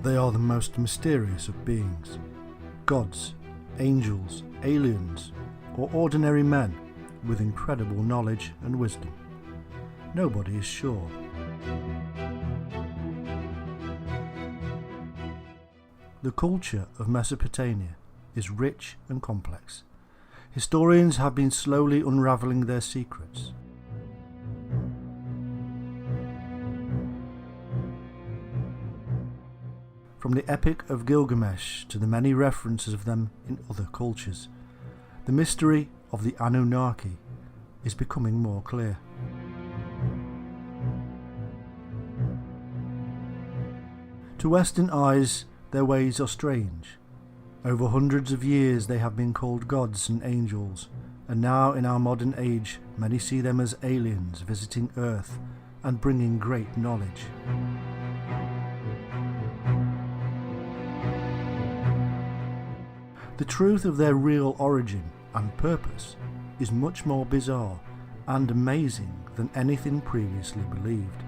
They are the most mysterious of beings. Gods, angels, aliens, or ordinary men with incredible knowledge and wisdom. Nobody is sure. The culture of Mesopotamia is rich and complex. Historians have been slowly unravelling their secrets. From the Epic of Gilgamesh to the many references of them in other cultures, the mystery of the Anunnaki is becoming more clear. To Western eyes, their ways are strange. Over hundreds of years they have been called gods and angels, and now in our modern age many see them as aliens visiting Earth and bringing great knowledge. The truth of their real origin and purpose is much more bizarre and amazing than anything previously believed.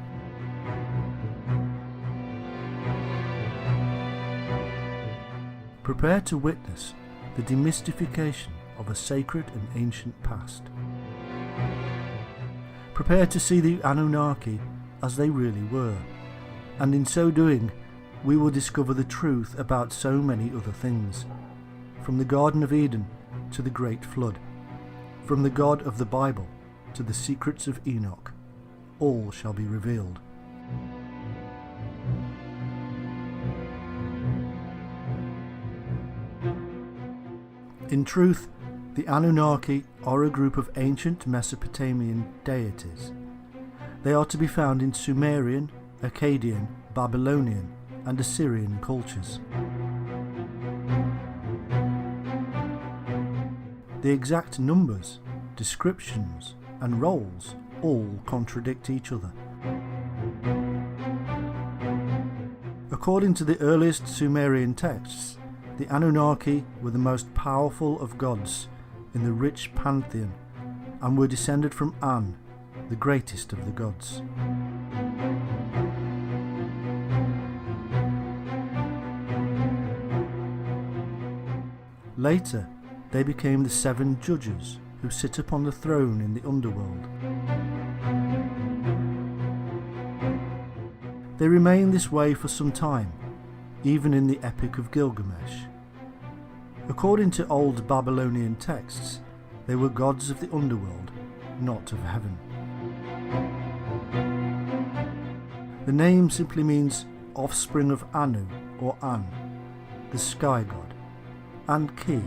Prepare to witness the demystification of a sacred and ancient past. Prepare to see the Anunnaki as they really were, and in so doing we will discover the truth about so many other things. From the Garden of Eden to the Great Flood, from the God of the Bible to the secrets of Enoch, all shall be revealed. In truth, the Anunnaki are a group of ancient Mesopotamian deities. They are to be found in Sumerian, Akkadian, Babylonian and Assyrian cultures. The exact numbers, descriptions and roles all contradict each other. According to the earliest Sumerian texts, the Anunnaki were the most powerful of gods in the rich pantheon and were descended from An, the greatest of the gods. Later, they became the 7 judges who sit upon the throne in the underworld. They remain this way for some time, even in the Epic of Gilgamesh. According to old Babylonian texts, they were gods of the underworld, not of heaven. The name simply means offspring of Anu or An, the sky god, and Ki.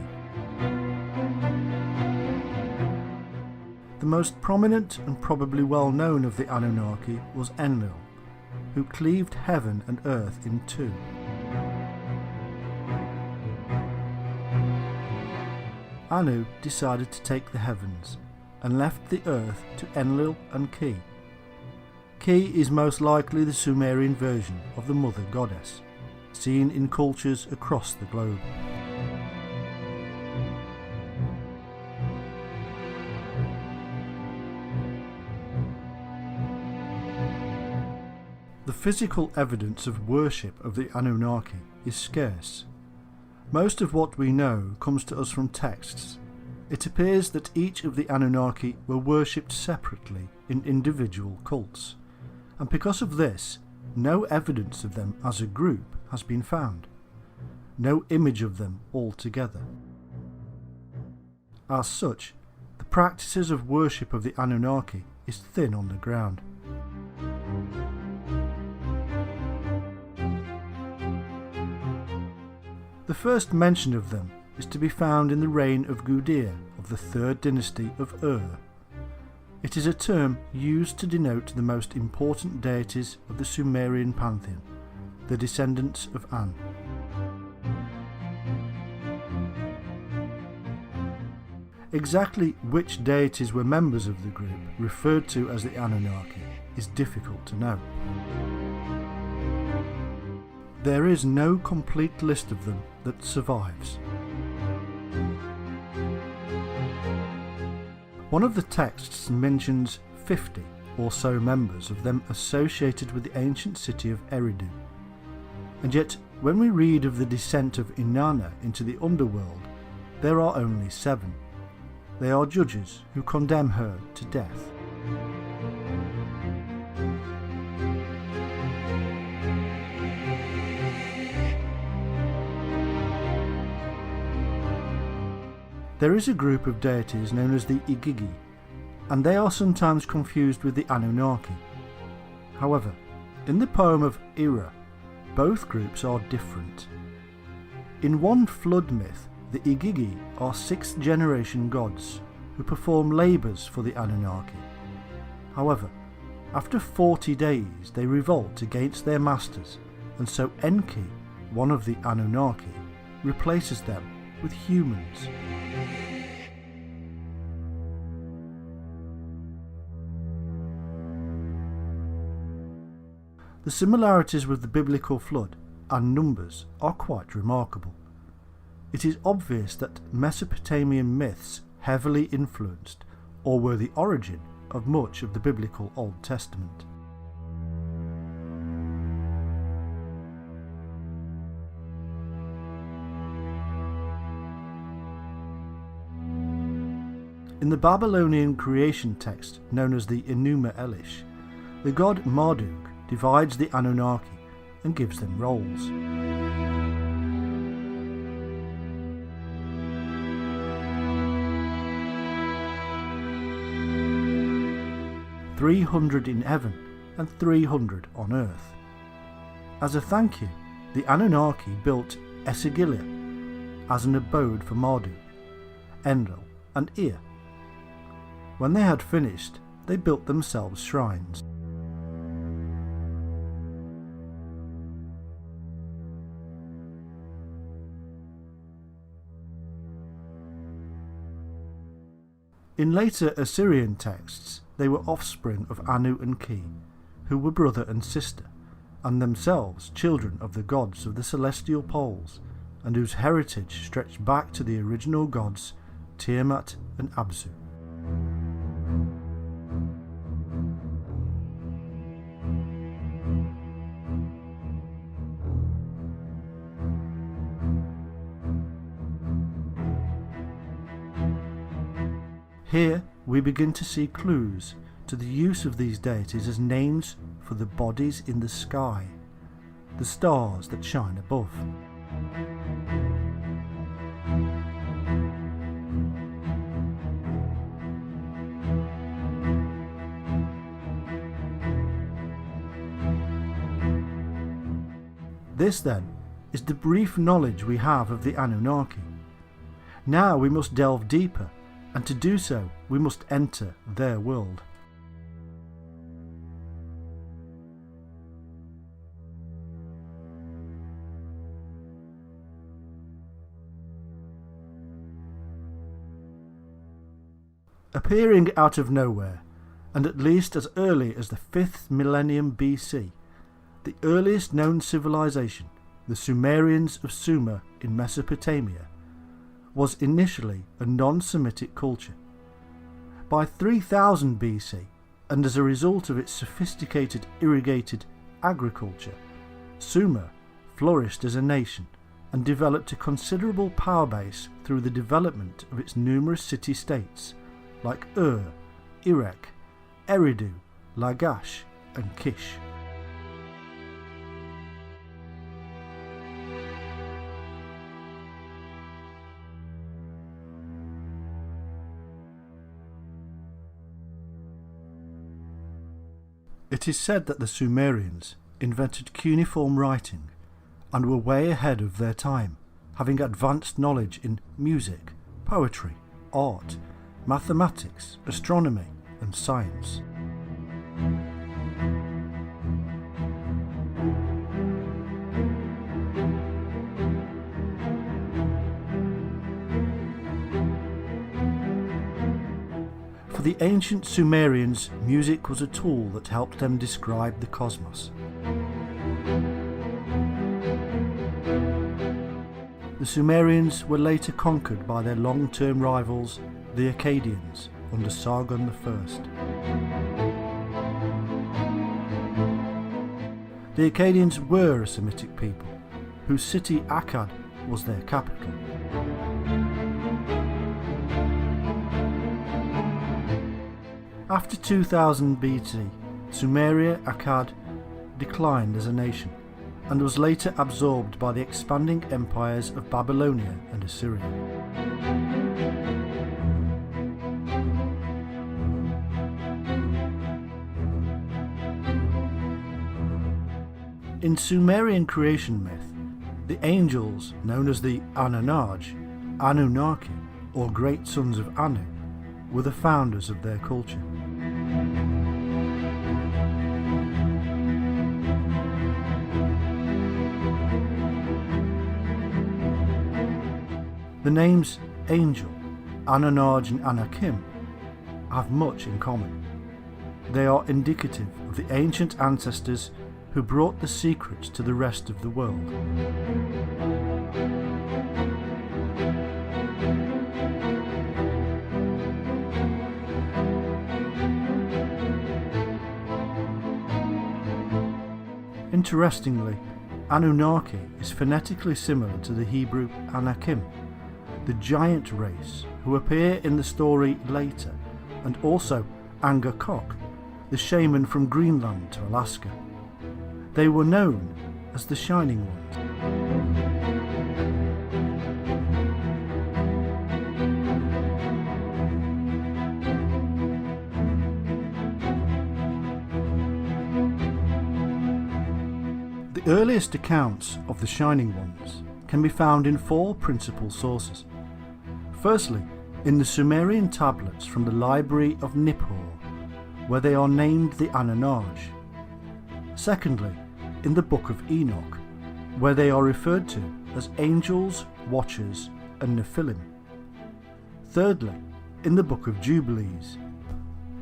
The most prominent and probably well known of the Anunnaki was Enlil, who cleaved heaven and earth in two. Anu decided to take the heavens and left the earth to Enlil and Ki. Ki is most likely the Sumerian version of the mother goddess, seen in cultures across the globe. The physical evidence of worship of the Anunnaki is scarce. Most of what we know comes to us from texts. It appears that each of the Anunnaki were worshipped separately in individual cults, and because of this, no evidence of them as a group has been found. No image of them all together. As such, the practices of worship of the Anunnaki is thin on the ground. The first mention of them is to be found in the reign of Gudea of the 3rd dynasty of Ur. It is a term used to denote the most important deities of the Sumerian pantheon, the descendants of An. Exactly which deities were members of the group referred to as the Anunnaki is difficult to know. There is no complete list of them that survives. One of the texts mentions 50 or so members of them associated with the ancient city of Eridu, and yet when we read of the descent of Inanna into the underworld, there are only 7. They are judges who condemn her to death. There is a group of deities known as the Igigi, and they are sometimes confused with the Anunnaki. However, in the poem of Ira, both groups are different. In one flood myth, the Igigi are 6th generation gods who perform labours for the Anunnaki. However, after 40 days they revolt against their masters, and so Enki, one of the Anunnaki, replaces them with humans. The similarities with the biblical flood and numbers are quite remarkable. It is obvious that Mesopotamian myths heavily influenced or were the origin of much of the biblical Old Testament. In the Babylonian creation text known as the Enuma Elish, the god Marduk divides the Anunnaki and gives them roles. "300 in heaven and 300 on earth." As a thank you, the Anunnaki built Esagila as an abode for Marduk, Enlil and Ea. When they had finished, they built themselves shrines. In later Assyrian texts, they were offspring of Anu and Ki, who were brother and sister, and themselves children of the gods of the celestial poles, and whose heritage stretched back to the original gods Tiamat and Abzu. Here we begin to see clues to the use of these deities as names for the bodies in the sky, the stars that shine above. This, then, is the brief knowledge we have of the Anunnaki. Now we must delve deeper, and to do so we must enter their world. Appearing out of nowhere, and at least as early as the 5th millennium BC, the earliest known civilization, the Sumerians of Sumer in Mesopotamia, was initially a non-Semitic culture. By 3000 BC, and as a result of its sophisticated irrigated agriculture, Sumer flourished as a nation and developed a considerable power base through the development of its numerous city-states like Ur, Erech, Eridu, Lagash and Kish. It is said that the Sumerians invented cuneiform writing and were way ahead of their time, having advanced knowledge in music, poetry, art, mathematics, astronomy and science. For the ancient Sumerians, music was a tool that helped them describe the cosmos. The Sumerians were later conquered by their long-term rivals, the Akkadians, under Sargon I. The Akkadians were a Semitic people, whose city Akkad was their capital. After 2000 BC, Sumeria Akkad declined as a nation and was later absorbed by the expanding empires of Babylonia and Assyria. In Sumerian creation myth, the angels, known as the Anunnaki, or great sons of Anu, were the founders of their culture. The names Angel, Anunnaki and Anakim have much in common. They are indicative of the ancient ancestors who brought the secrets to the rest of the world. Interestingly, Anunnaki is phonetically similar to the Hebrew Anakim, the giant race who appear in the story later, and also Angakok, the shaman from Greenland to Alaska. They were known as the Shining Ones. The earliest accounts of the Shining Ones can be found in four principal sources. Firstly, in the Sumerian tablets from the Library of Nippur, where they are named the Anunnaki. Secondly, in the Book of Enoch, where they are referred to as angels, watchers, and Nephilim. Thirdly, in the Book of Jubilees.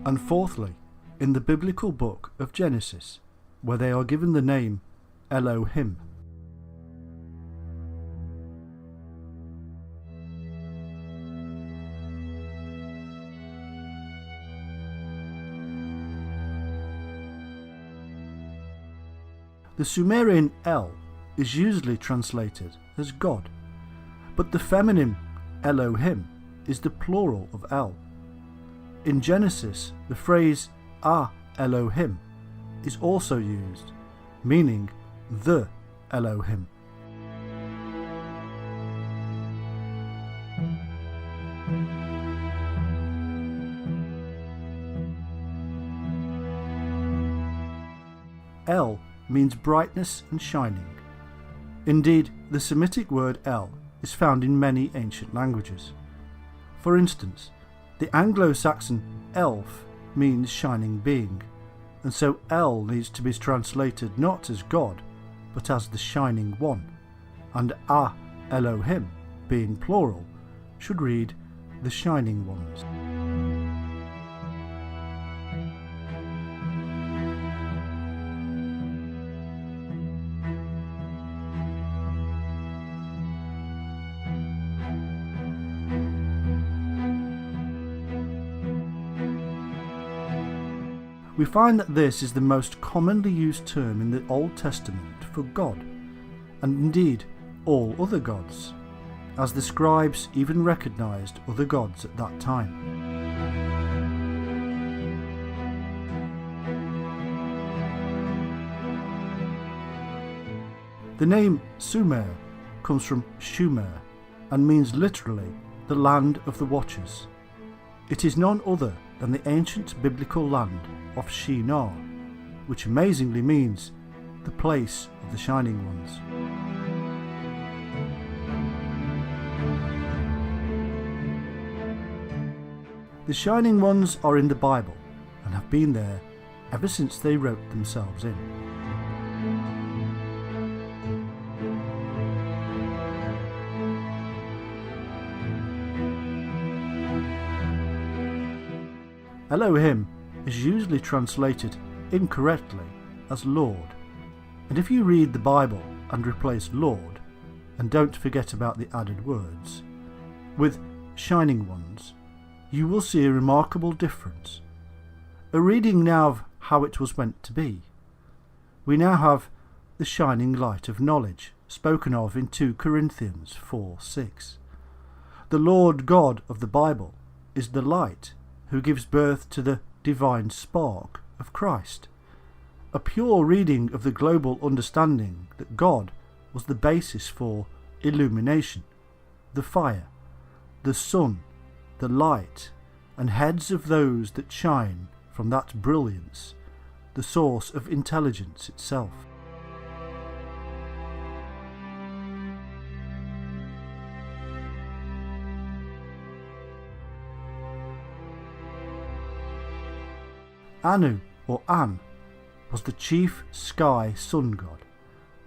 And fourthly, in the biblical book of Genesis, where they are given the name Elohim. The Sumerian El is usually translated as God, but the feminine Elohim is the plural of El. In Genesis, the phrase Ah Elohim is also used, meaning the Elohim. El means brightness and shining. Indeed, the Semitic word El is found in many ancient languages. For instance, the Anglo-Saxon elf means shining being, and so El needs to be translated not as God, but as the Shining One, and Ah Elohim, being plural, should read the Shining Ones. We find that this is the most commonly used term in the Old Testament for God, and indeed all other gods, as the scribes even recognised other gods at that time. The name Sumer comes from Shumer and means literally the land of the watchers. It is none other than the ancient biblical land of Shinar, which amazingly means the place of the Shining Ones. The Shining Ones are in the Bible and have been there ever since they wrote themselves in. Elohim is usually translated incorrectly as Lord, and if you read the Bible and replace Lord, and don't forget about the added words, with Shining Ones, you will see a remarkable difference. A reading now of how it was meant to be. We now have the shining light of knowledge, spoken of in 2 Corinthians 4:6. The Lord God of the Bible is the light who gives birth to the divine spark of Christ. A pure reading of the global understanding that God was the basis for illumination, the fire, the sun, the light, and heads of those that shine from that brilliance, the source of intelligence itself. Anu, or An, was the chief sky sun god,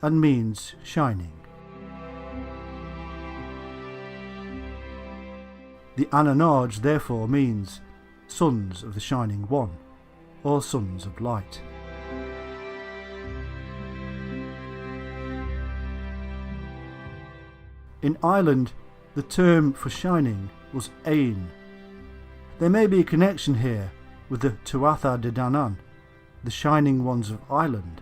and means shining. The Anunnaki therefore means sons of the Shining One, or sons of light. In Ireland, the term for shining was Ain. There may be a connection here with the Tuatha De Danann, the Shining Ones of Ireland,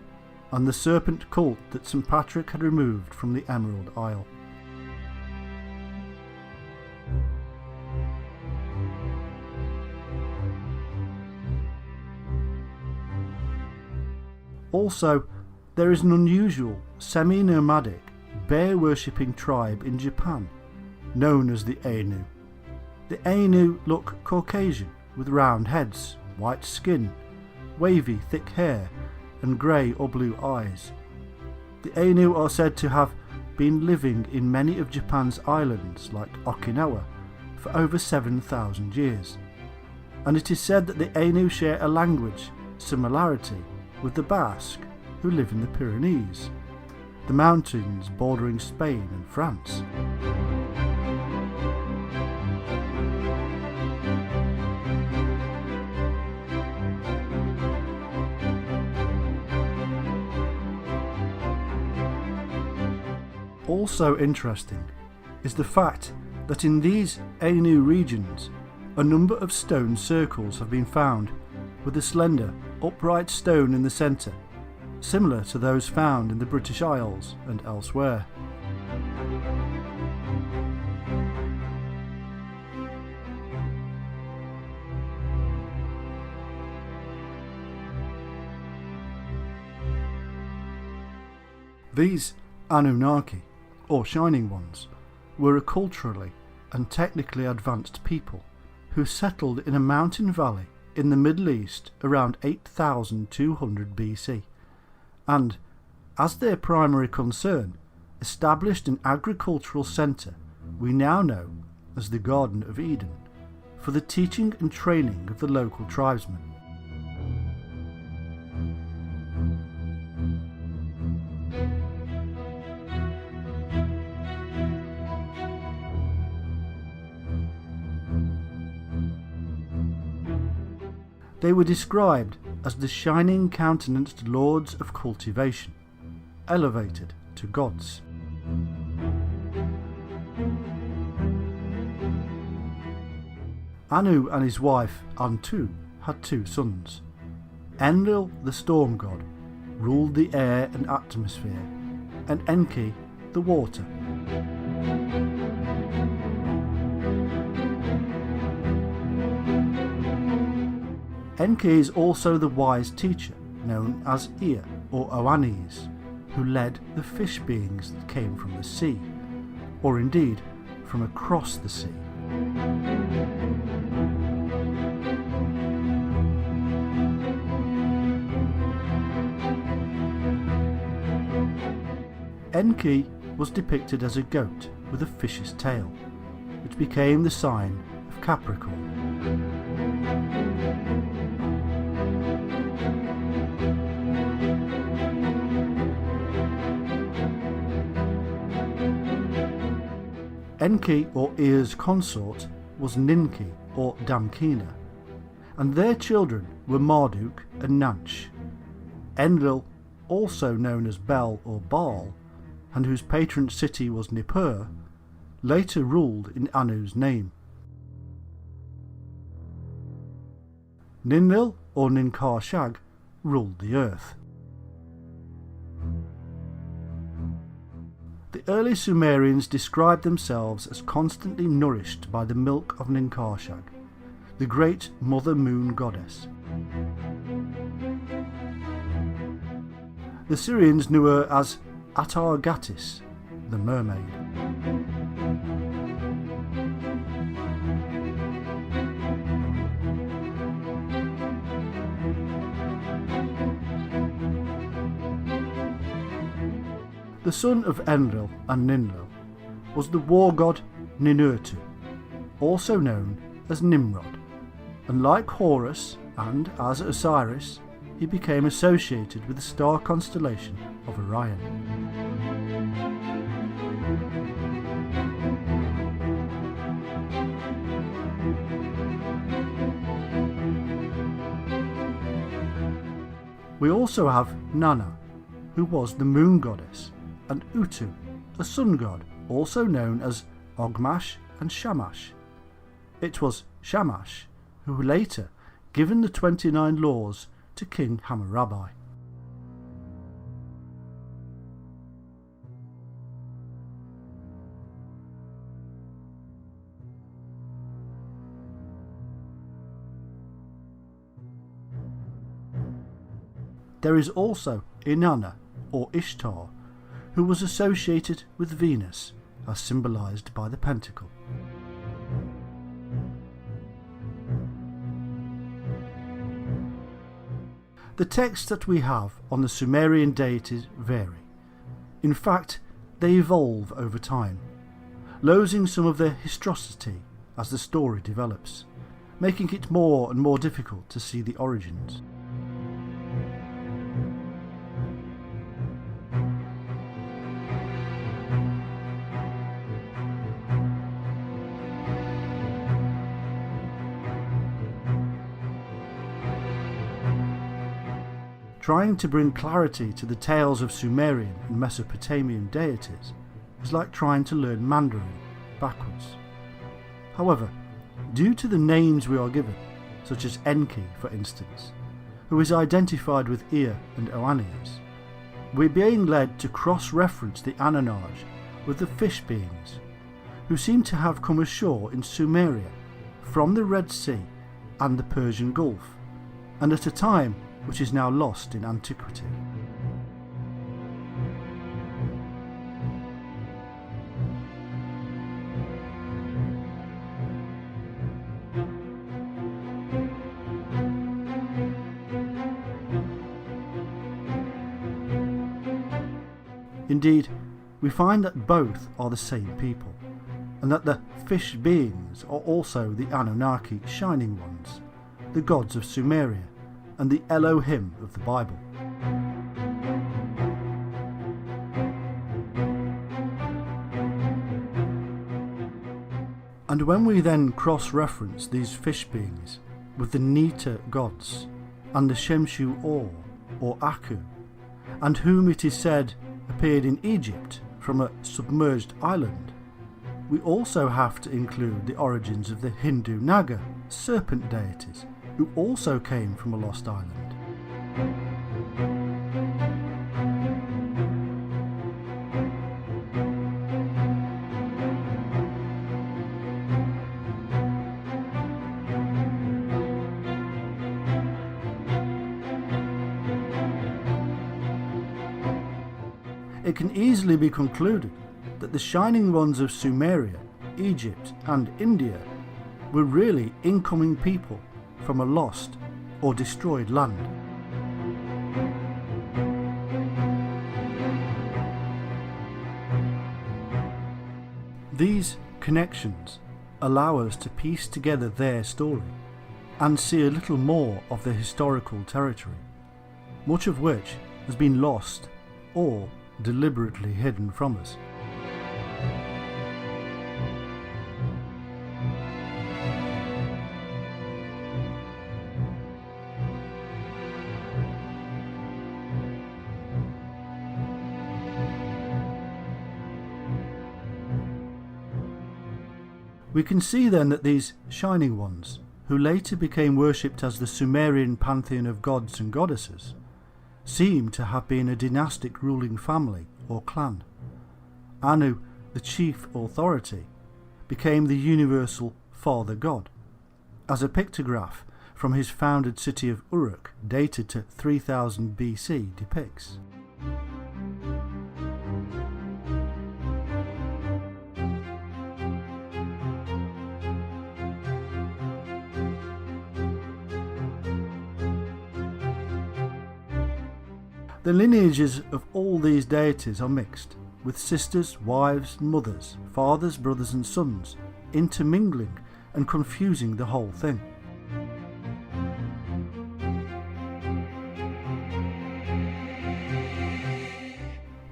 and the serpent cult that St. Patrick had removed from the Emerald Isle. Also, there is an unusual, semi-nomadic, bear-worshipping tribe in Japan, known as the Ainu. The Ainu look Caucasian, with round heads, white skin, wavy thick hair, and grey or blue eyes. The Ainu are said to have been living in many of Japan's islands, like Okinawa, for over 7,000 years, and it is said that the Ainu share a language similarity with the Basque, who live in the Pyrenees, the mountains bordering Spain and France. Also interesting is the fact that in these Ainu regions a number of stone circles have been found with a slender, upright stone in the centre, similar to those found in the British Isles and elsewhere. These Anunnaki, or Shining Ones, were a culturally and technically advanced people who settled in a mountain valley in the Middle East around 8200 BC, and, as their primary concern, established an agricultural centre we now know as the Garden of Eden, for the teaching and training of the local tribesmen. They were described as the shining countenanced lords of cultivation, elevated to gods. Anu and his wife Antu had 2 sons. Enlil, the storm god, ruled the air and atmosphere, and Enki, the water. Enki is also the wise teacher known as Ea or Oannes, who led the fish beings that came from the sea, or indeed from across the sea. Enki was depicted as a goat with a fish's tail, which became the sign of Capricorn. Enki or Ea's consort was Ninki or Damkina, and their children were Marduk and Nanch. Enlil, also known as Bel or Baal, and whose patron city was Nippur, later ruled in Anu's name. Ninlil or Ninkar Shag ruled the earth. early Sumerians described themselves as constantly nourished by the milk of Ninkarshag, the great Mother Moon goddess. The Syrians knew her as Atargatis, the mermaid. The son of Enlil and Ninlil was the war god Ninurtu, also known as Nimrod, and like Horus and as Osiris, he became associated with the star constellation of Orion. We also have Nana, who was the moon goddess, and Utu, a sun god, also known as Ogmash and Shamash. It was Shamash who later given the 29 laws to King Hammurabi. There is also Inanna, or Ishtar, who was associated with Venus, as symbolised by the pentacle. The texts that we have on the Sumerian deities vary. In fact, they evolve over time, losing some of their historicity as the story develops, making it more and more difficult to see the origins. Trying to bring clarity to the tales of Sumerian and Mesopotamian deities is like trying to learn Mandarin backwards. However, due to the names we are given, such as Enki for instance, who is identified with Ea and Oannes, we're being led to cross-reference the Anunnaki with the fish beings, who seem to have come ashore in Sumeria from the Red Sea and the Persian Gulf, and at a time which is now lost in antiquity. Indeed, we find that both are the same people, and that the fish beings are also the Anunnaki shining ones, the gods of Sumeria, and the Elohim of the Bible. And when we then cross-reference these fish beings with the Neta gods and the Shemshu or Aku, and whom it is said appeared in Egypt from a submerged island, we also have to include the origins of the Hindu Naga serpent deities, who also came from a lost island. It can easily be concluded that the shining ones of Sumeria, Egypt and India were really incoming people from a lost or destroyed land. These connections allow us to piece together their story and see a little more of their historical territory, much of which has been lost or deliberately hidden from us. We can see then that these shining ones, who later became worshipped as the Sumerian pantheon of gods and goddesses, seem to have been a dynastic ruling family or clan, Anu, the chief authority, became the universal Father God, as a pictograph from his founded city of Uruk, dated to 3000 BC, depicts. The lineages of all these deities are mixed, with sisters, wives, mothers, fathers, brothers and sons, intermingling and confusing the whole thing.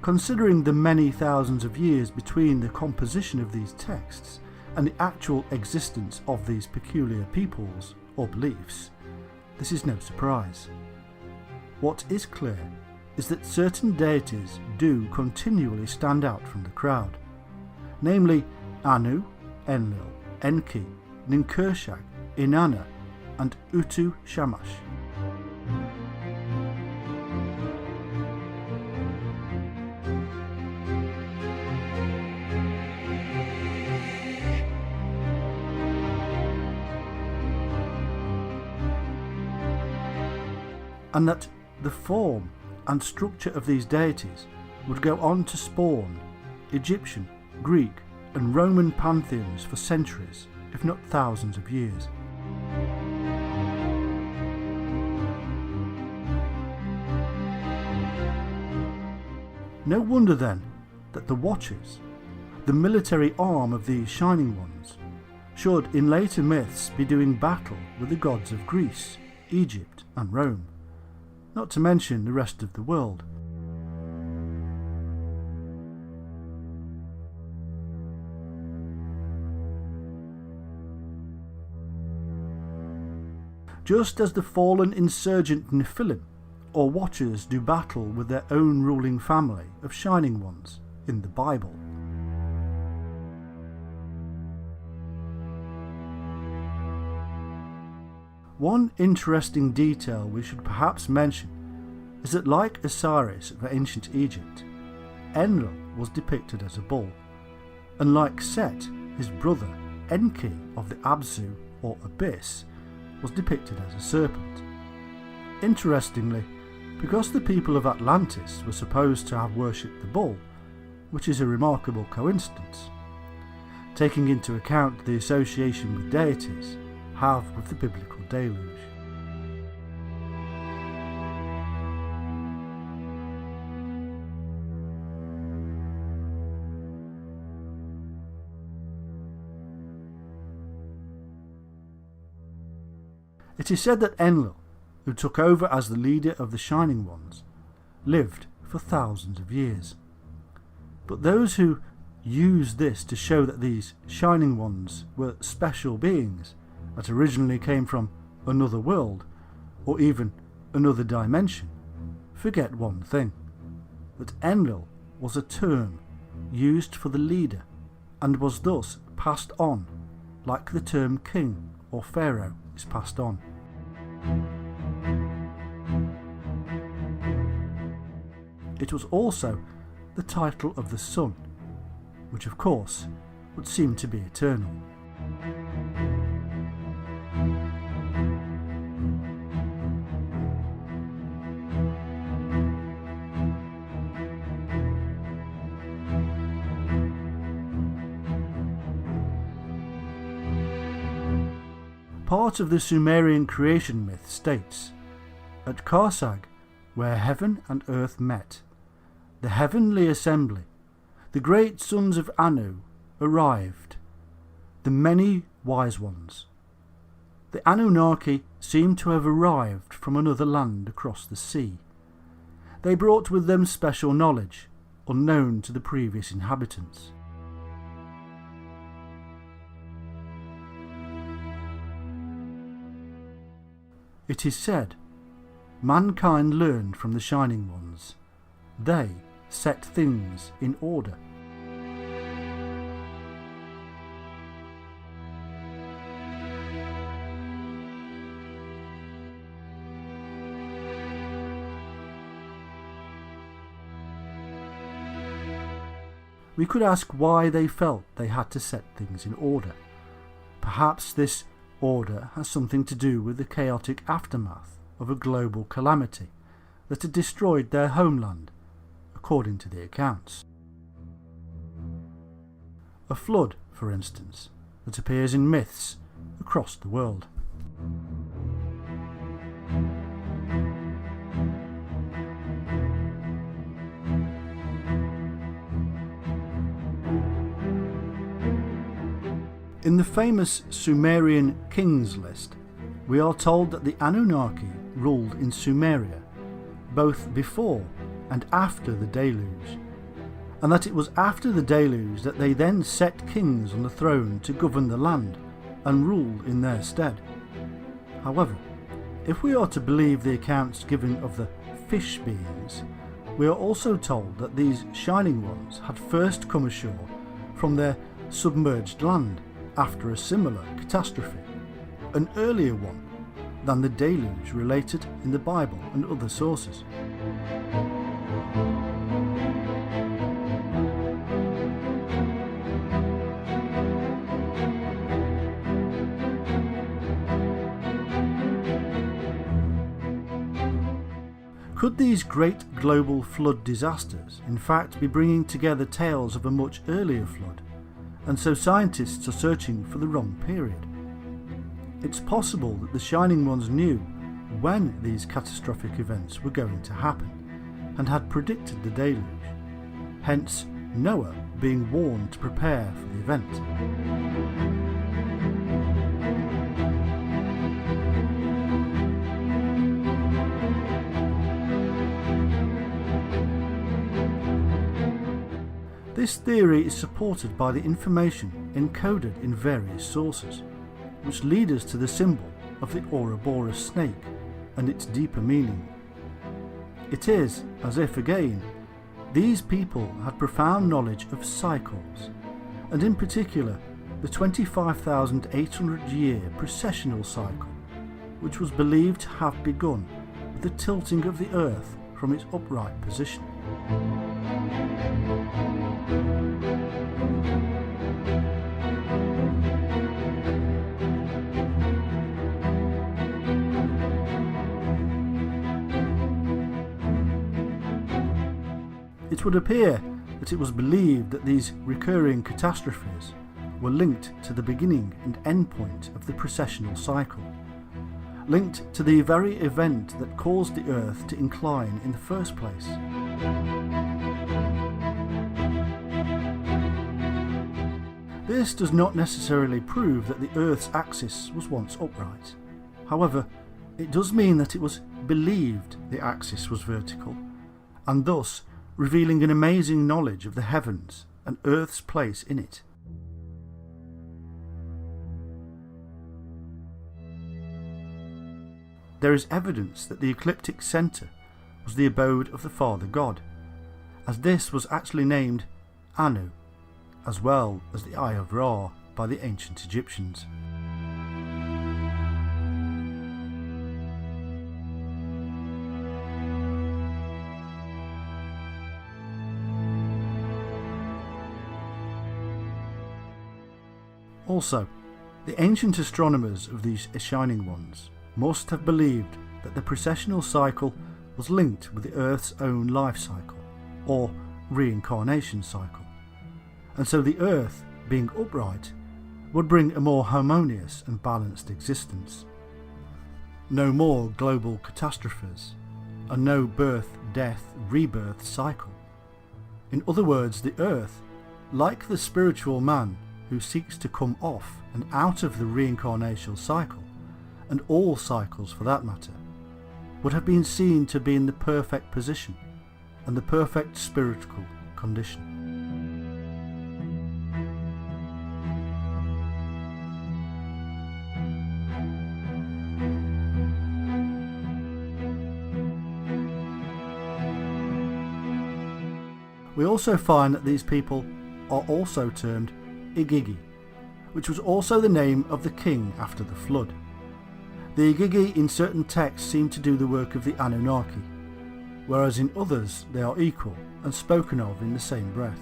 Considering the many thousands of years between the composition of these texts and the actual existence of these peculiar peoples or beliefs, this is no surprise. What is clear is that certain deities do continually stand out from the crowd, namely Anu, Enlil, Enki, Ninkershag, Inanna and Utu Shamash. And that the form and structure of these deities would go on to spawn Egyptian, Greek and Roman pantheons for centuries, if not thousands of years. No wonder then that the Watchers, the military arm of these Shining Ones, should in later myths be doing battle with the gods of Greece, Egypt and Rome, not to mention the rest of the world. Just as the fallen insurgent Nephilim or Watchers do battle with their own ruling family of Shining Ones in the Bible. One interesting detail we should perhaps mention is that, like Osiris of ancient Egypt, Enlil was depicted as a bull, and like Set, his brother, Enki of the Abzu or Abyss was depicted as a serpent. Interestingly, because the people of Atlantis were supposed to have worshipped the bull, which is a remarkable coincidence, taking into account the association with deities have with the biblical deluge. It is said that Enlil, who took over as the leader of the Shining Ones, lived for thousands of years. But those who use this to show that these Shining Ones were special beings that originally came from another world, or even another dimension, forget one thing, that Enlil was a term used for the leader and was thus passed on, like the term king or pharaoh is passed on. It was also the title of the sun, which of course would seem to be eternal. Part of the Sumerian creation myth states, at Karsag, where heaven and earth met, the heavenly assembly, the great sons of Anu, arrived, the many wise ones. The Anunnaki seem to have arrived from another land across the sea. They brought with them special knowledge, unknown to the previous inhabitants. It is said, mankind learned from the Shining Ones. They set things in order. we could ask why they felt they had to set things in order. Perhaps this order has something to do with the chaotic aftermath of a global calamity that had destroyed their homeland, according to the accounts. A flood, for instance, that appears in myths across the world. In the famous Sumerian kings list, we are told that the Anunnaki ruled in Sumeria, both before and after the deluge, and that it was after the deluge that they then set kings on the throne to govern the land and rule in their stead. However, if we are to believe the accounts given of the fish beings, we are also told that these shining ones had first come ashore from their submerged land after a similar catastrophe, an earlier one than the deluge related in the Bible and other sources. Could these great global flood disasters in fact be bringing together tales of a much earlier flood, and so scientists are searching for the wrong period? It's possible that the Shining Ones knew when these catastrophic events were going to happen and had predicted the deluge, hence Noah being warned to prepare for the event. This theory is supported by the information encoded in various sources, which lead us to the symbol of the Ouroboros snake and its deeper meaning. It is as if, again, these people had profound knowledge of cycles, and in particular the 25,800-year precessional cycle, which was believed to have begun with the tilting of the Earth from its upright position. It would appear that it was believed that these recurring catastrophes were linked to the beginning and end point of the precessional cycle, linked to the very event that caused the Earth to incline in the first place. This does not necessarily prove that the Earth's axis was once upright. However, it does mean that it was believed the axis was vertical, and thus revealing an amazing knowledge of the heavens and Earth's place in it. There is evidence that the ecliptic centre was the abode of the Father God, as this was actually named Anu, as well as the Eye of Ra by the ancient Egyptians. Also, the ancient astronomers of these Shining Ones must have believed that the precessional cycle was linked with the Earth's own life cycle, or reincarnation cycle, and so the Earth, being upright, would bring a more harmonious and balanced existence. No more global catastrophes, and no birth, death, rebirth cycle. In other words, the Earth, like the spiritual man who seeks to come off and out of the reincarnational cycle, and all cycles for that matter, would have been seen to be in the perfect position and the perfect spiritual condition. We also find that these people are also termed Igigi, which was also the name of the king after the flood. The Igigi in certain texts seem to do the work of the Anunnaki, whereas in others they are equal and spoken of in the same breath.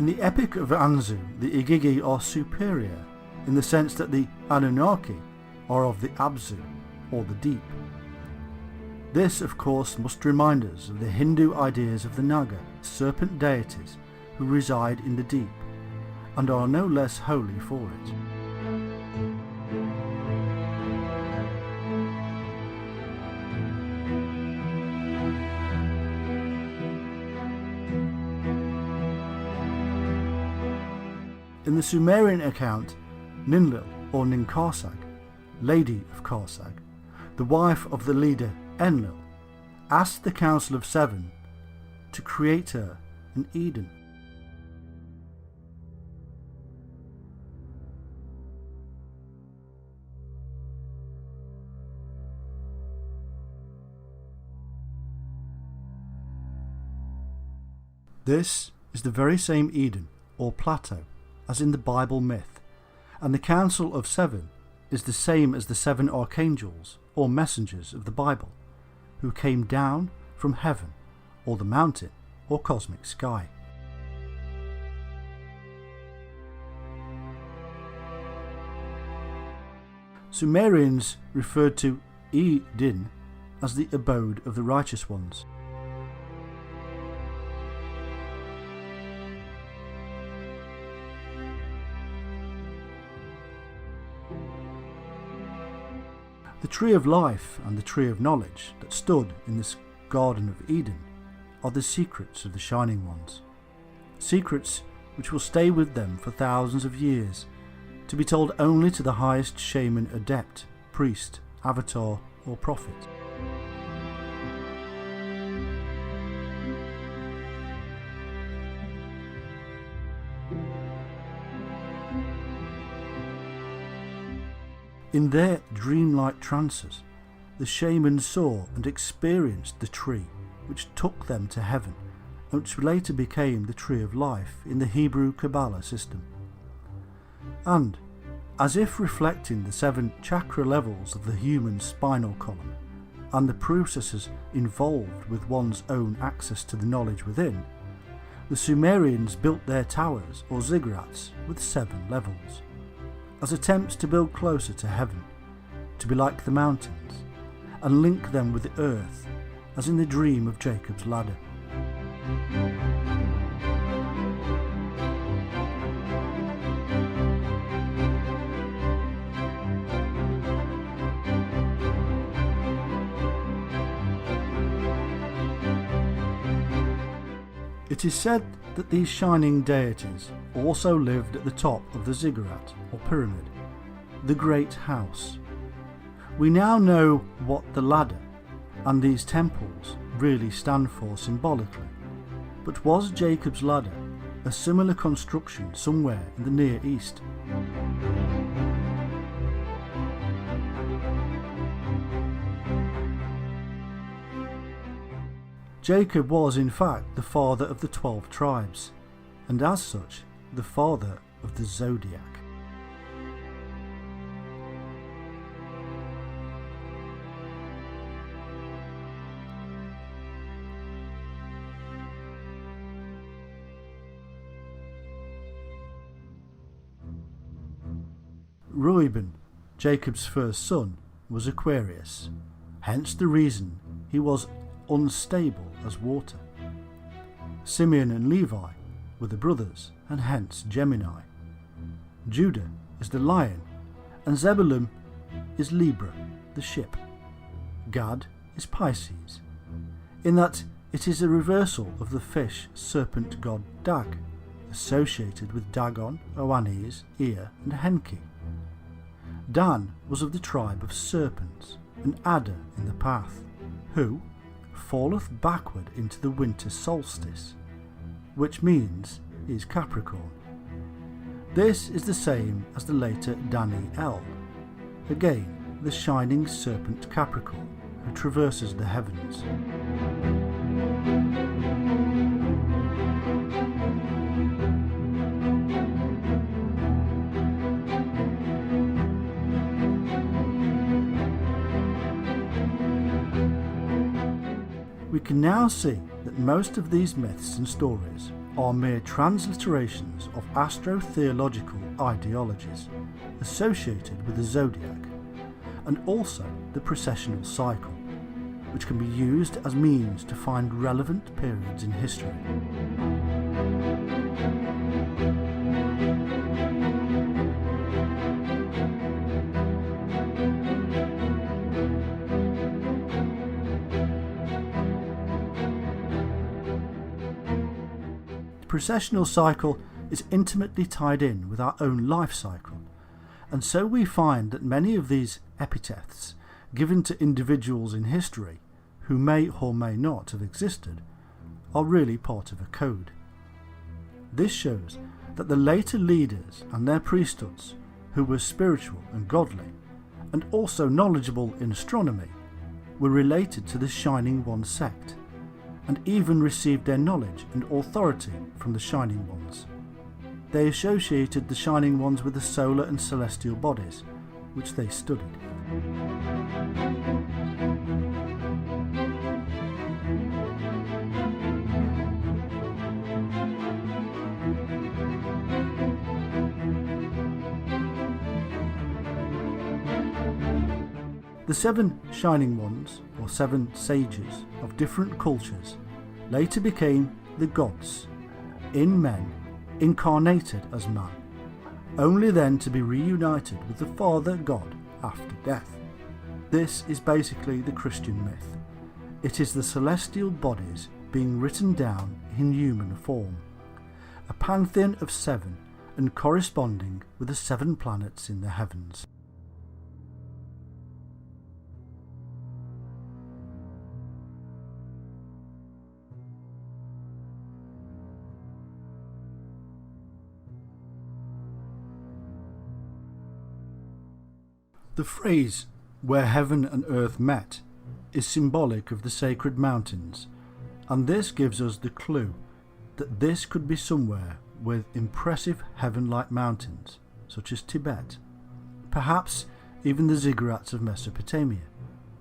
In the Epic of Anzu, the Igigi are superior in the sense that the Anunnaki are of the Abzu, or the deep. This, of course, must remind us of the Hindu ideas of the Naga, serpent deities who reside in the deep, and are no less holy for it. In the Sumerian account, Ninlil, or Ninkarsag, Lady of Karsag, the wife of the leader Enlil, asked the Council of Seven to create her in Eden. This is the very same Eden, or plateau, as in the Bible myth, and the Council of Seven is the same as the seven archangels, or messengers of the Bible, who came down from heaven, or the mountain, or cosmic sky. Sumerians referred to Eden as the abode of the righteous ones. The tree of life and the tree of knowledge that stood in this Garden of Eden are the secrets of the Shining Ones. Secrets which will stay with them for thousands of years, to be told only to the highest shaman, adept, priest, avatar or prophet. In their dreamlike trances, the shamans saw and experienced the tree which took them to heaven, and which later became the tree of life in the Hebrew Kabbalah system. And, as if reflecting the 7 chakra levels of the human spinal column, and the processes involved with one's own access to the knowledge within, the Sumerians built their towers or ziggurats with 7 levels, as attempts to build closer to heaven, to be like the mountains, and link them with the earth, as in the dream of Jacob's ladder. It is said that these shining deities also lived at the top of the ziggurat or pyramid, the great house. We now know what the ladder and these temples really stand for symbolically, but was Jacob's ladder a similar construction somewhere in the Near East? Jacob was in fact the father of the 12 tribes, and as such, the father of the zodiac. Reuben, Jacob's first son, was Aquarius, hence the reason he was unstable as water. Simeon and Levi were the brothers, and hence Gemini. Judah is the lion, and Zebulun is Libra, the ship. Gad is Pisces, in that it is a reversal of the fish serpent god Dag, associated with Dagon, Oannes, Ea and Henki. Dan was of the tribe of serpents, an adder in the path, who falleth backward into the winter solstice, which means is Capricorn. This is the same as the later Daniel, again the shining serpent Capricorn who traverses the heavens. We can now see that most of these myths and stories are mere transliterations of astro-theological ideologies associated with the zodiac, and also the precessional cycle, which can be used as means to find relevant periods in history. The precessional cycle is intimately tied in with our own life cycle, and so we find that many of these epithets given to individuals in history who may or may not have existed are really part of a code. This shows that the later leaders and their priesthoods, who were spiritual and godly, and also knowledgeable in astronomy, were related to the Shining One sect, and even received their knowledge and authority from the Shining Ones. They associated the Shining Ones with the solar and celestial bodies, which they studied. The 7 Shining Ones, or 7 sages of different cultures, later became the gods, in men, incarnated as man, only then to be reunited with the Father God after death. This is basically the Christian myth. It is the celestial bodies being written down in human form, a pantheon of 7 and corresponding with the 7 planets in the heavens. The phrase, "where heaven and earth met," is symbolic of the sacred mountains, and this gives us the clue that this could be somewhere with impressive heaven-like mountains, such as Tibet, perhaps even the ziggurats of Mesopotamia,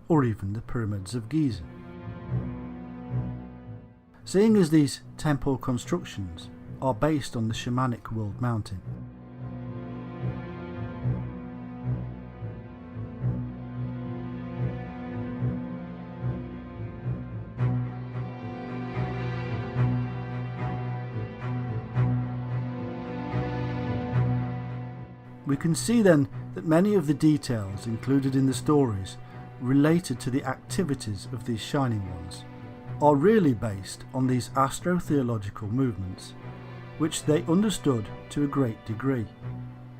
or even the pyramids of Giza. Seeing as these temple constructions are based on the shamanic world mountain, we can see then that many of the details included in the stories related to the activities of these Shining Ones are really based on these astro-theological movements, which they understood to a great degree,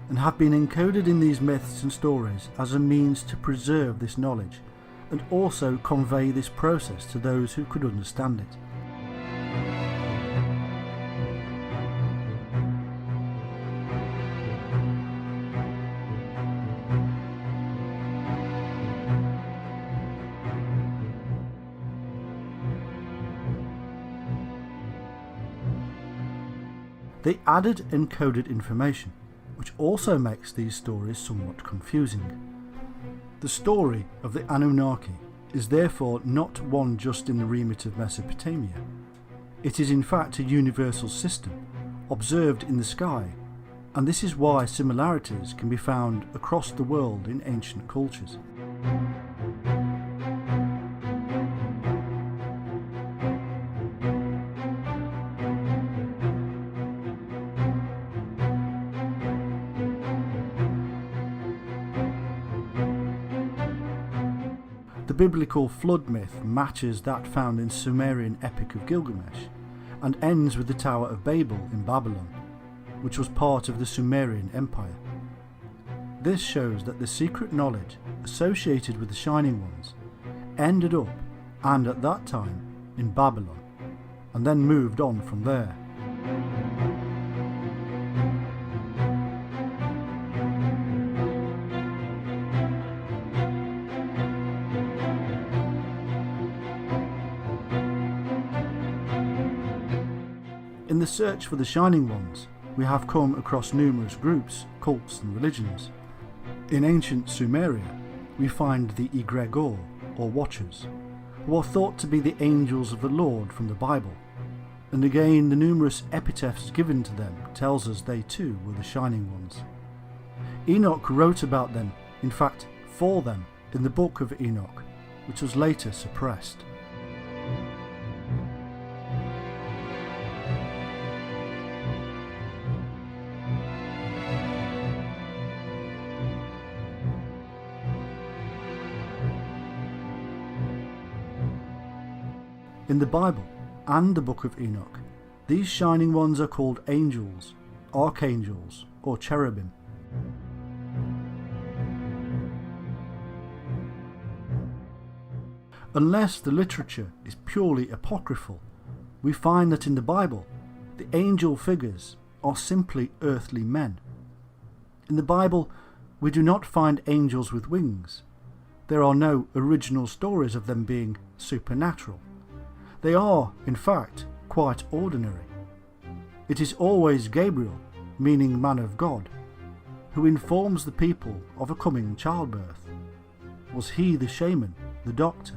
and have been encoded in these myths and stories as a means to preserve this knowledge and also convey this process to those who could understand it. They added encoded information, which also makes these stories somewhat confusing. The story of the Anunnaki is therefore not one just in the remit of Mesopotamia. It is in fact a universal system, observed in the sky, and this is why similarities can be found across the world in ancient cultures. The biblical flood myth matches that found in Sumerian Epic of Gilgamesh, and ends with the Tower of Babel in Babylon, which was part of the Sumerian Empire. This shows that the secret knowledge associated with the Shining Ones ended up, and at that time, in Babylon, and then moved on from there. In the search for the Shining Ones, we have come across numerous groups, cults and religions. In ancient Sumeria, we find the Egregor, or Watchers, who are thought to be the angels of the Lord from the Bible, and again the numerous epitaphs given to them tells us they too were the Shining Ones. Enoch wrote about them, in fact for them, in the Book of Enoch, which was later suppressed. In the Bible and the Book of Enoch, these Shining Ones are called angels, archangels, or cherubim. Unless the literature is purely apocryphal, we find that in the Bible, the angel figures are simply earthly men. In the Bible, we do not find angels with wings. There are no original stories of them being supernatural. They are, in fact, quite ordinary. It is always Gabriel, meaning man of God, who informs the people of a coming childbirth. Was he the shaman, the doctor?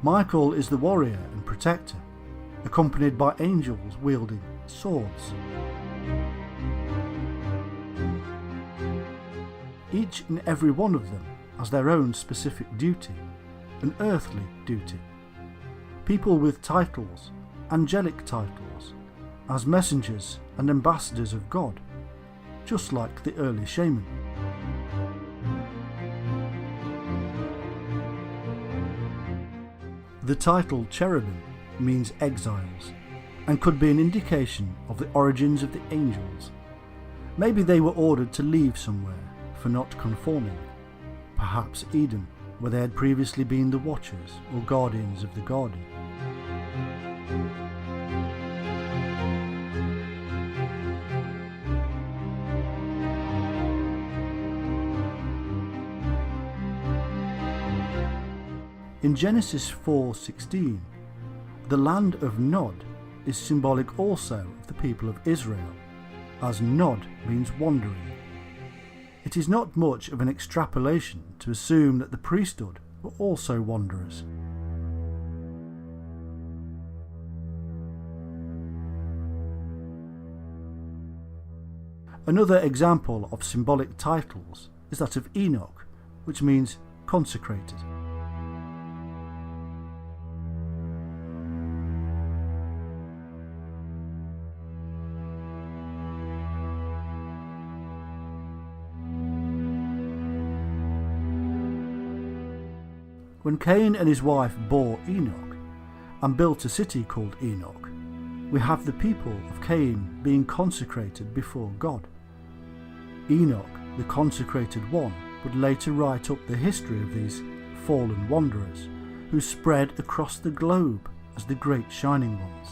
Michael is the warrior and protector, accompanied by angels wielding swords. Each and every one of them has their own specific duty, an earthly duty. People with titles, angelic titles, as messengers and ambassadors of God, just like the early shaman. The title cherubim means exiles, and could be an indication of the origins of the angels. Maybe they were ordered to leave somewhere for not conforming. Perhaps Eden, where they had previously been the watchers or guardians of the garden. In Genesis 4:16, the land of Nod is symbolic also of the people of Israel, as Nod means wandering. It is not much of an extrapolation to assume that the priesthood were also wanderers. Another example of symbolic titles is that of Enoch, which means consecrated. When Cain and his wife bore Enoch and built a city called Enoch, we have the people of Cain being consecrated before God. Enoch, the consecrated one, would later write up the history of these fallen wanderers who spread across the globe as the great Shining Ones,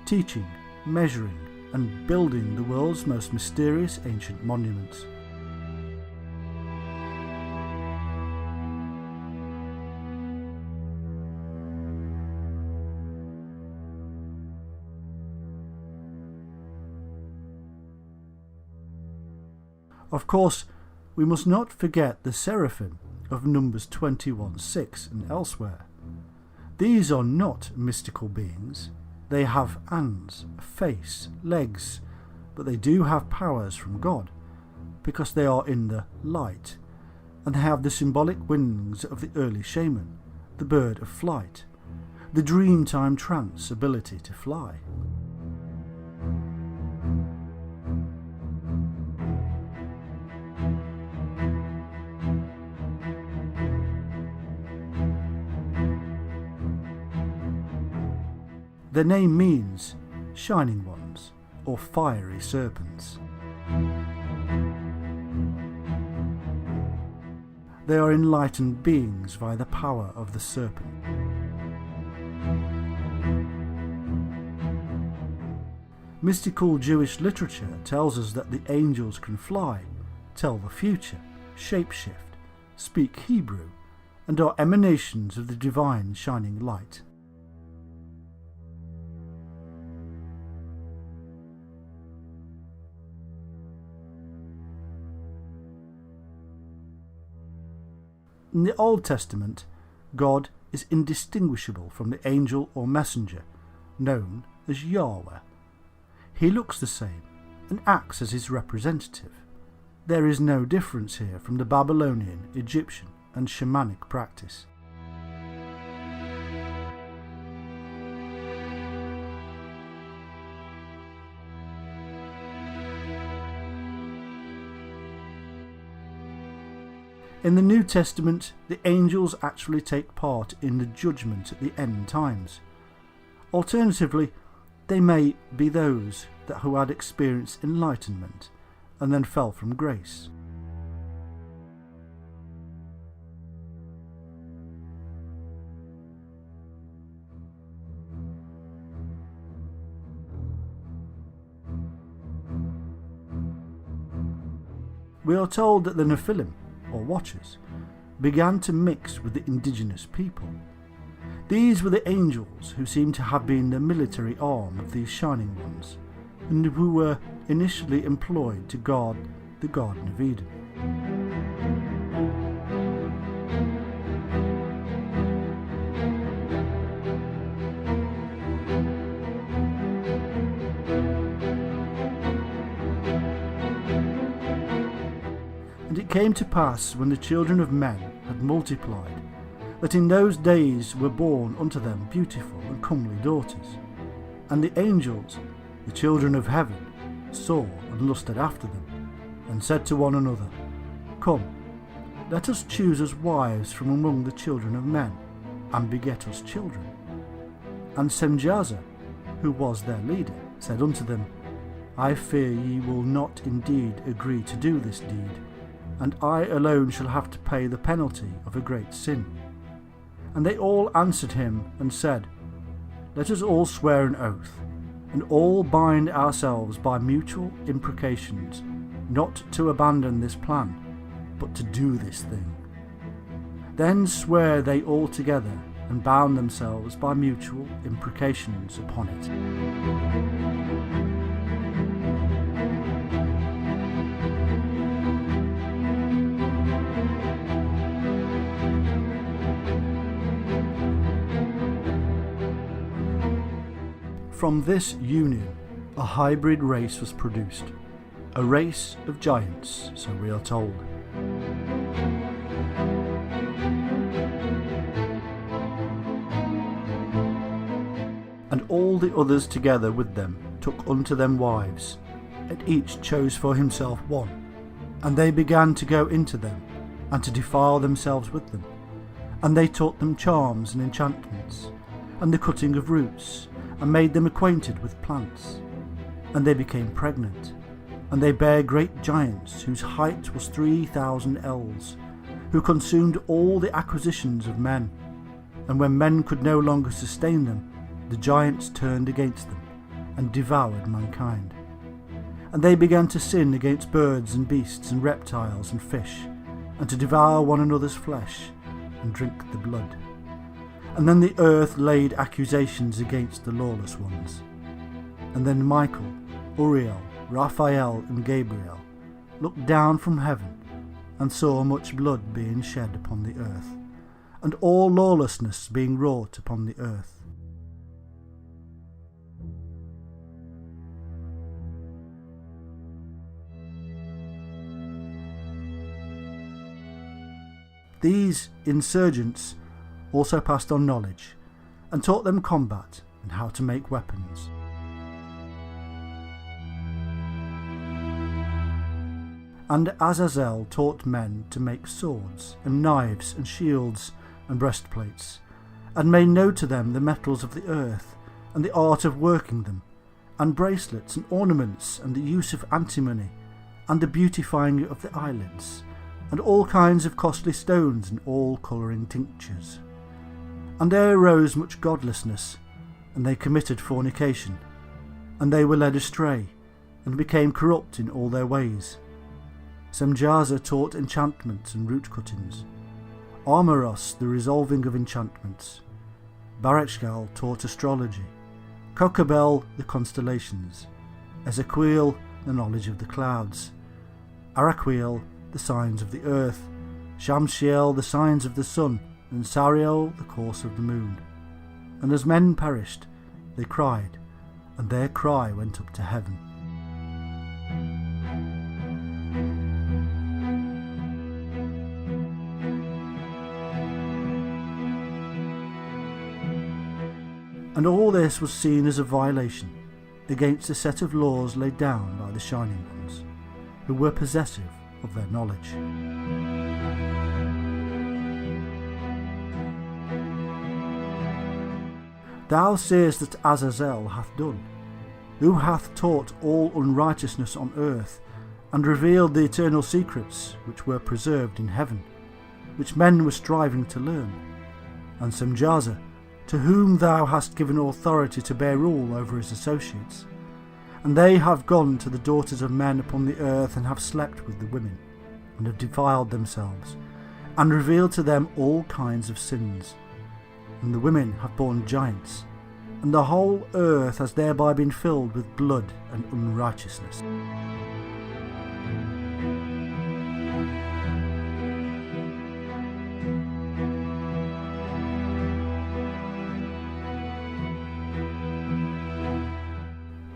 teaching, measuring and building the world's most mysterious ancient monuments. Of course, we must not forget the seraphim of Numbers 21:6 and elsewhere. These are not mystical beings. They have hands, a face, legs, but they do have powers from God, because they are in the light, and they have the symbolic wings of the early shaman, the bird of flight, the dreamtime trance ability to fly. Their name means Shining Ones, or fiery serpents. They are enlightened beings via the power of the serpent. Mystical Jewish literature tells us that the angels can fly, tell the future, shapeshift, speak Hebrew, and are emanations of the divine shining light. In the Old Testament, God is indistinguishable from the angel or messenger, known as Yahweh. He looks the same and acts as his representative. There is no difference here from the Babylonian, Egyptian and shamanic practice. In the New Testament, the angels actually take part in the judgment at the end times. Alternatively, they may be those who had experienced enlightenment and then fell from grace. We are told that the Nephilim, or Watchers, began to mix with the indigenous people. These were the angels who seem to have been the military arm of these Shining Ones, and who were initially employed to guard the Garden of Eden. And it came to pass, when the children of men had multiplied, that in those days were born unto them beautiful and comely daughters. And the angels, the children of heaven, saw and lusted after them, and said to one another, Come, let us choose us wives from among the children of men, and beget us children. And Semjaza, who was their leader, said unto them, I fear ye will not indeed agree to do this deed, and I alone shall have to pay the penalty of a great sin. And they all answered him and said, Let us all swear an oath, and all bind ourselves by mutual imprecations, not to abandon this plan, but to do this thing. Then swear they all together, and bound themselves by mutual imprecations upon it. From this union, a hybrid race was produced, a race of giants, so we are told. And all the others together with them took unto them wives, and each chose for himself one. And they began to go into them, and to defile themselves with them. And they taught them charms and enchantments, and the cutting of roots, and made them acquainted with plants. And they became pregnant, and they bare great giants, whose height was 3,000 ells, who consumed all the acquisitions of men. And when men could no longer sustain them, the giants turned against them, and devoured mankind. And they began to sin against birds and beasts and reptiles and fish, and to devour one another's flesh, and drink the blood. And then the earth laid accusations against the lawless ones. And then Michael, Uriel, Raphael and Gabriel looked down from heaven, and saw much blood being shed upon the earth, and all lawlessness being wrought upon the earth. These insurgents also passed on knowledge, and taught them combat and how to make weapons. And Azazel taught men to make swords, and knives, and shields, and breastplates, and made known to them the metals of the earth, and the art of working them, and bracelets, and ornaments, and the use of antimony, and the beautifying of the eyelids, and all kinds of costly stones, and all colouring tinctures. And there arose much godlessness, and they committed fornication, and they were led astray, and became corrupt in all their ways. Semjaza taught enchantments and root cuttings, Armoros the resolving of enchantments, Barachgal taught astrology, Kokabel the constellations, Ezequiel the knowledge of the clouds, Araquiel the signs of the earth, Shamsiel the signs of the sun, and Sariel the course of the moon. And as men perished, they cried, and their cry went up to heaven. And all this was seen as a violation against a set of laws laid down by the Shining Ones, who were possessive of their knowledge. Thou seest that Azazel hath done, who hath taught all unrighteousness on earth, and revealed the eternal secrets which were preserved in heaven, which men were striving to learn. And Semjaza, to whom thou hast given authority to bear rule over his associates. And they have gone to the daughters of men upon the earth, and have slept with the women, and have defiled themselves, and revealed to them all kinds of sins. And the women have borne giants, and the whole earth has thereby been filled with blood and unrighteousness.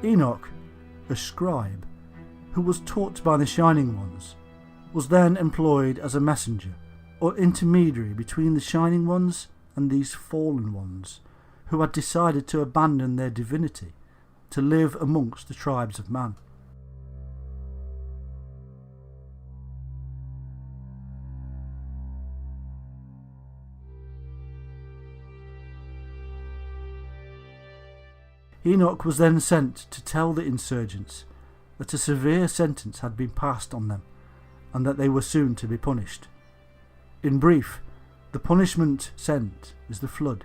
Enoch, a scribe, who was taught by the Shining Ones, was then employed as a messenger or intermediary between the Shining Ones and these fallen ones, who had decided to abandon their divinity to live amongst the tribes of man. Enoch was then sent to tell the insurgents that a severe sentence had been passed on them, and that they were soon to be punished. In brief, the punishment sent is the flood.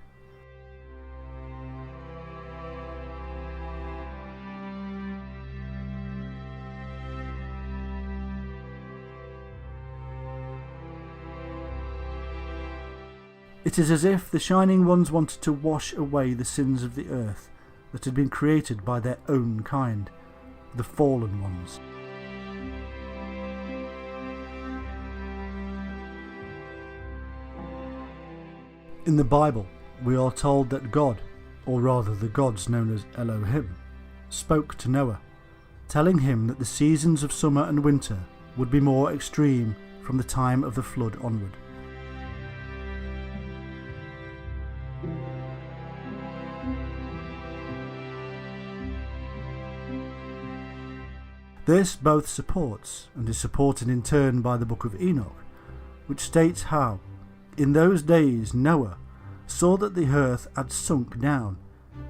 It is as if the Shining Ones wanted to wash away the sins of the earth that had been created by their own kind, the fallen ones. In the Bible, we are told that God, or rather the gods known as Elohim, spoke to Noah, telling him that the seasons of summer and winter would be more extreme from the time of the flood onward. This both supports and is supported in turn by the book of Enoch, which states how, in those days Noah saw that the earth had sunk down,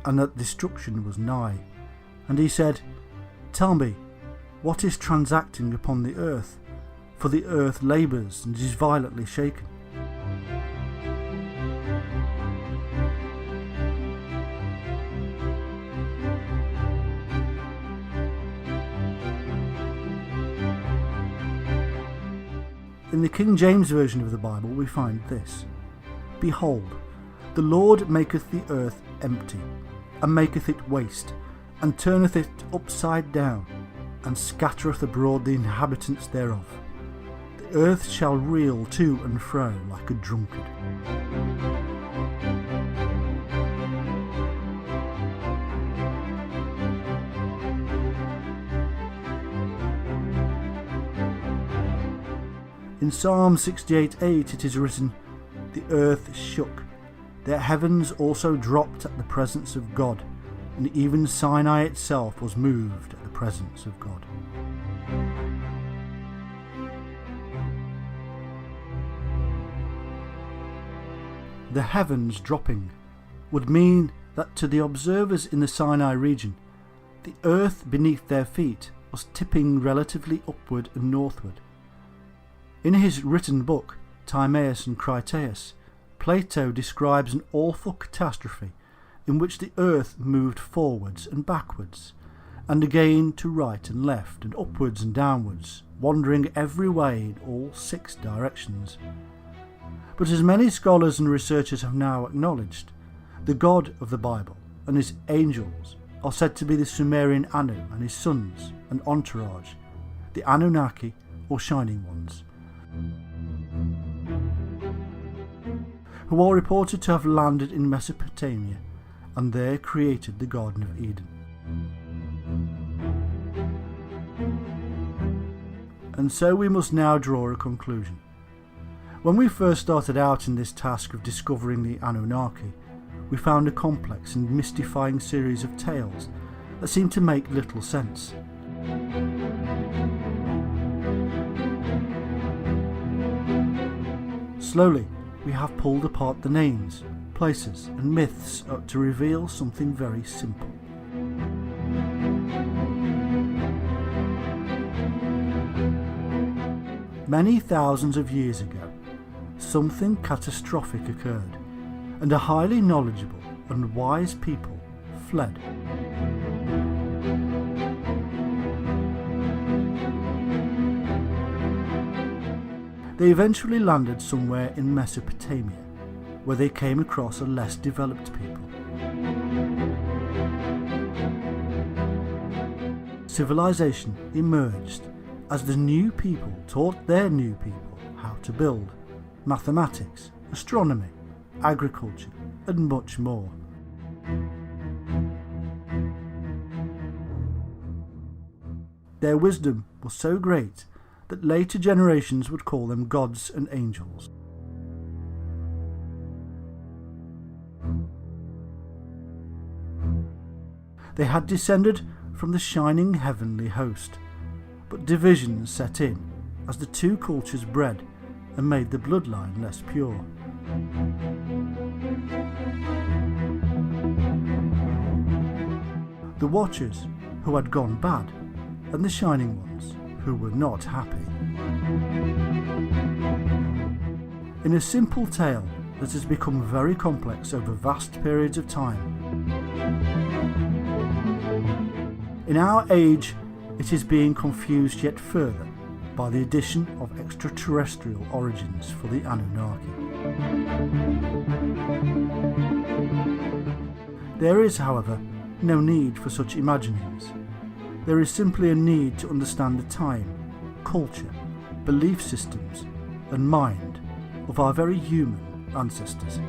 and that destruction was nigh. And he said, Tell me, what is transacting upon the earth? For the earth labours and is violently shaken. In the King James Version of the Bible we find this: Behold, the Lord maketh the earth empty, and maketh it waste, and turneth it upside down, and scattereth abroad the inhabitants thereof. The earth shall reel to and fro like a drunkard. In Psalm 68:8 it is written, The earth shook, the heavens also dropped at the presence of God, and even Sinai itself was moved at the presence of God. The heavens dropping would mean that to the observers in the Sinai region, the earth beneath their feet was tipping relatively upward and northward. In his written book, Timaeus and Critias, Plato describes an awful catastrophe in which the earth moved forwards and backwards, and again to right and left, and upwards and downwards, wandering every way in all 6 directions. But as many scholars and researchers have now acknowledged, the God of the Bible and his angels are said to be the Sumerian Anu and his sons and entourage, the Anunnaki or Shining Ones. who are reported to have landed in Mesopotamia and there created the Garden of Eden. And so we must now draw a conclusion. When we first started out in this task of discovering the Anunnaki, we found a complex and mystifying series of tales that seemed to make little sense. Slowly, we have pulled apart the names, places and myths to reveal something very simple. Many thousands of years ago, something catastrophic occurred, and a highly knowledgeable and wise people fled. They eventually landed somewhere in Mesopotamia, where they came across a less developed people. Civilization emerged as the new people taught their new people how to build, mathematics, astronomy, agriculture, and much more. Their wisdom was so great that later generations would call them gods and angels. They had descended from the shining heavenly host, but divisions set in as the two cultures bred and made the bloodline less pure. The Watchers, who had gone bad, and the Shining Ones, who were not happy. In a simple tale that has become very complex over vast periods of time, in our age it is being confused yet further by the addition of extraterrestrial origins for the Anunnaki. There is, however, no need for such imaginings. There is simply a need to understand the time, culture, belief systems and mind of our very human ancestors.